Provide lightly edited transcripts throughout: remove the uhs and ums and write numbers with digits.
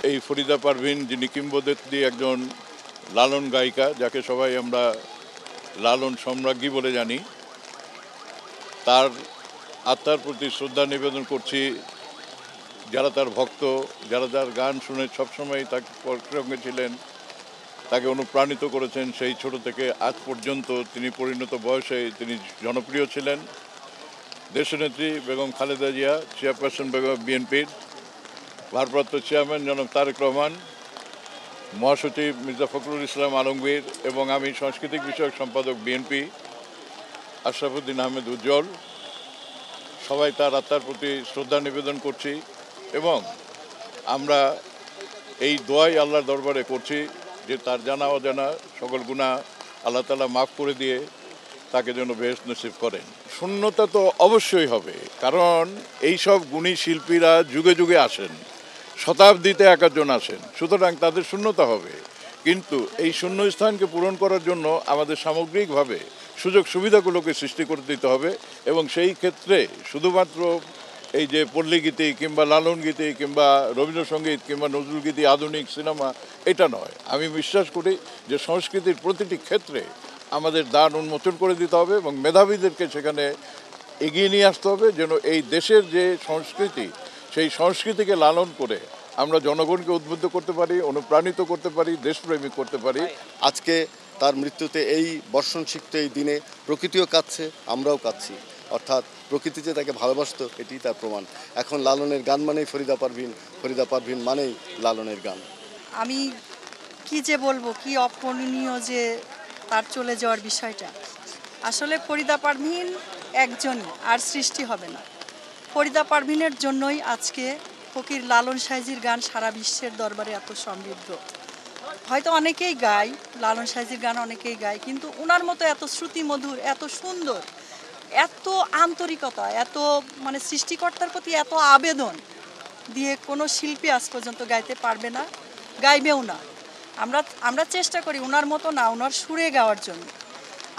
এই ফরিদা পারভিন যিনি কিংবদন্তি একজন লালন গায়িকা, যাকে সবাই আমরা লালন সম্রাজ্ঞী বলে জানি, তার আত্মার প্রতি শ্রদ্ধা নিবেদন করছি। যারা তার ভক্ত, যারা তার গান শুনে সবসময় তাকে সঙ্গে ছিলেন, তাকে অনুপ্রাণিত করেছেন, সেই ছোট থেকে আজ পর্যন্ত তিনি পরিণত বয়সে তিনি জনপ্রিয় ছিলেন। দেশনেত্রী বেগম খালেদা জিয়া, চেয়ারপারসন বেগম বিএনপির ভারপ্রাপ্ত চেয়ারম্যান জনাব তারেক রহমান, মহাসচিব মির্জা ফখরুল ইসলাম আলমগীর এবং আমি সাংস্কৃতিক বিষয়ক সম্পাদক বিএনপি আশরাফুদ্দিন আহমেদ উজ্জ্বল, সবাই তার আত্মার প্রতি শ্রদ্ধা নিবেদন করছি এবং আমরা এই দোয়াই আল্লাহর দরবারে করছি যে তার জানা অজানা সকল গুনাহ আল্লাহ তাআলা মাফ করে দিয়ে তাকে যেন বেহেশত নসিব করেন। শূন্যতা তো অবশ্যই হবে, কারণ এই সব গুণী শিল্পীরা যুগে যুগে আসেন, শতাব্দীতে একজন আসেন, সুতরাং তাদের শূন্যতা হবে। কিন্তু এই শূন্যস্থানকে পূরণ করার জন্য আমাদের সামগ্রিকভাবে সুযোগ সুবিধাগুলোকে সৃষ্টি করে দিতে হবে এবং সেই ক্ষেত্রে শুধুমাত্র এই যে পল্লীগীতি কিংবা লালন গীতি কিংবা রবীন্দ্রসঙ্গীত কিংবা নজরুল গীতি, আধুনিক সিনেমা, এটা নয়। আমি বিশ্বাস করি যে সংস্কৃতির প্রতিটি ক্ষেত্রে আমাদের দ্বার উন্মোচন করে দিতে হবে এবং মেধাবীদেরকে সেখানে এগিয়ে নিয়ে আসতে হবে, যেন এই দেশের যে সংস্কৃতি, সেই সংস্কৃতিকে লালন করে আমরা জনগণকে উদ্বুদ্ধ করতে পারি, অনুপ্রাণিত করতে পারি, দেশপ্রেমিক করতে পারি। আজকে তার মৃত্যুতে এই বর্ষণসিক্ত এই দিনে প্রকৃতিও কাঁদছে, আমরাও কাঁদছি। অর্থাৎ প্রকৃতি যে তাকে ভালোবাসত এটি তার প্রমাণ। এখন লালনের গান মানেই ফরিদা পারভিন, ফরিদা পারভিন মানেই লালনের গান। আমি কি যে বলবো, কি অপূরণীয় যে তার চলে যাওয়ার বিষয়টা। আসলে ফরিদা পারভিন একজনই, আর সৃষ্টি হবে না। ফরিদা পারভিনের জন্যই আজকে ফকির লালন সাইজির গান সারা বিশ্বের দরবারে এত সমৃদ্ধ। হয়তো অনেকেই গায়, লালন সাইজির গান অনেকেই গায়, কিন্তু ওনার মতো এত শ্রুতিমধুর, এত সুন্দর, এত আন্তরিকতা, এত মানে সৃষ্টিকর্তার প্রতি এত আবেদন দিয়ে কোনো শিল্পী আজ পর্যন্ত গাইতে পারবে না, গাইবেও না। আমরা চেষ্টা করি ওনার মতো না, ওনার সুরে গাওয়ার জন্য।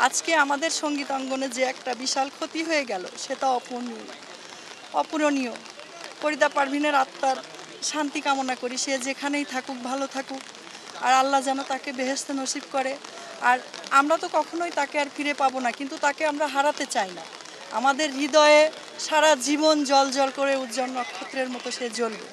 আজকে আমাদের সঙ্গীত অঙ্গনে যে একটা বিশাল ক্ষতি হয়ে গেল, সেটা অপূরণীয়। ফরিদা পারভিনের আত্মার শান্তি কামনা করি, সে যেখানেই থাকুক ভালো থাকুক, আর আল্লাহ যেন তাকে বেহেশত নসিব করে। আর আমরা তো কখনোই তাকে আর ফিরে পাবো না, কিন্তু তাকে আমরা হারাতে চাই না। আমাদের হৃদয়ে সারা জীবন জল জল করে উজ্জ্বল নক্ষত্রের মতো সে জ্বলবে।